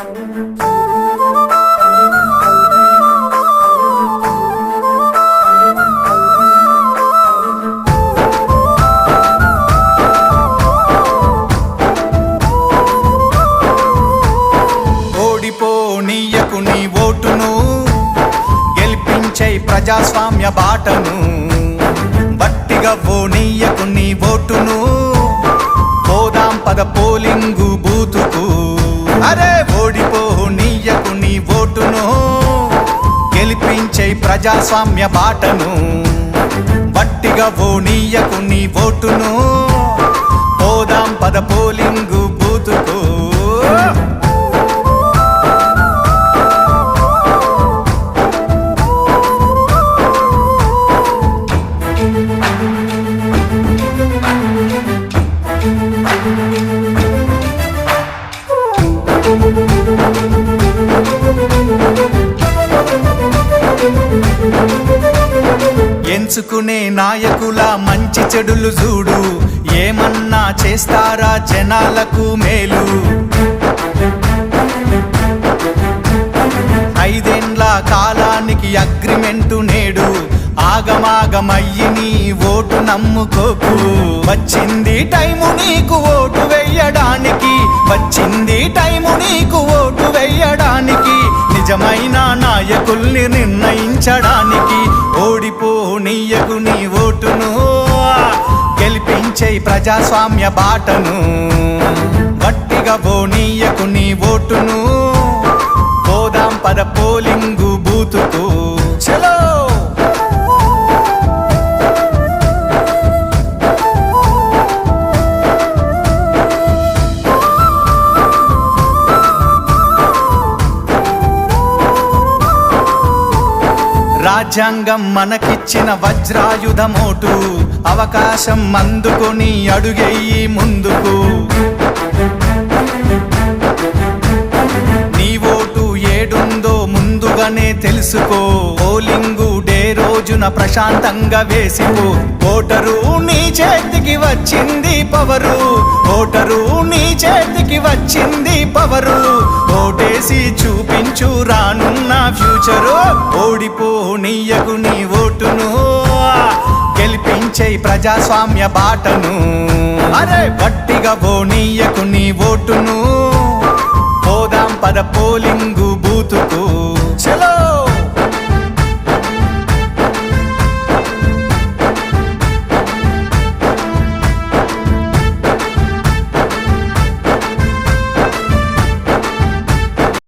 ఓడిపోనీయకు నీ ఓటును, గెలిపించే ప్రజాస్వామ్య బాటను. బట్టిగా ఓనీయకు నీ ఓటును, పోదాం పద పోలింగు బూతుకు. అరే ఓడిపోనీయకు నీ ఓటును, గెలిపించే ప్రజాస్వామ్య బాటను. బట్టిగా ఓనీయకు నీ ఓటును, పోదాం పద పోలింగు బూతుకు. ఎంచుకునే నాయకుల మంచి చెడులు చూడు, ఏమన్నా చేస్తారా జనాలకు మేలు. 5 ఏండ్ల కాలానికి అగ్రిమెంటు నేడు, ఆగమాగమయ్యి నీ ఓటు నమ్ముకోకు. వచ్చింది టైము నీకు ఓటు వెయ్యడానికి, వచ్చింది టైము నీకు ఓటు వెయ్యడానికి, నిజమైన నాయకుల్ని నిర్ణయించడానికి. ఓడిపోనీయకు నీ ఓటును, గెలిపించే ప్రజాస్వామ్య బాటను. గట్టిగా పోనీయకు నీ ఓటును, పోదాం పద పోలింగు బూతుకు. చలో రాజ్యాంగం మనకిచ్చిన వజ్రాయుధమోటు, అవకాశం అందుకొని అడుగెయ్యి ముందుకు. నీ ఓటు ఏడుందో ముందుగానే తెలుసుకో, పోలింగు డే రోజున ప్రశాంతంగా వేసిపో. ఓటరు నీ చేతికి వచ్చింది పవరు, ఓటరు నీ చేతికి వచ్చింది పవరు. ఓటేసి చూపించు రానున్న ఫ్యూచరు. ఓడిపోనీయకు నీ ఓటును, గెలిపించే ప్రజాస్వామ్య బాటను. అరే గట్టిగా పోనీయకు నీ ఓటును, పోదాం పద పోలింగు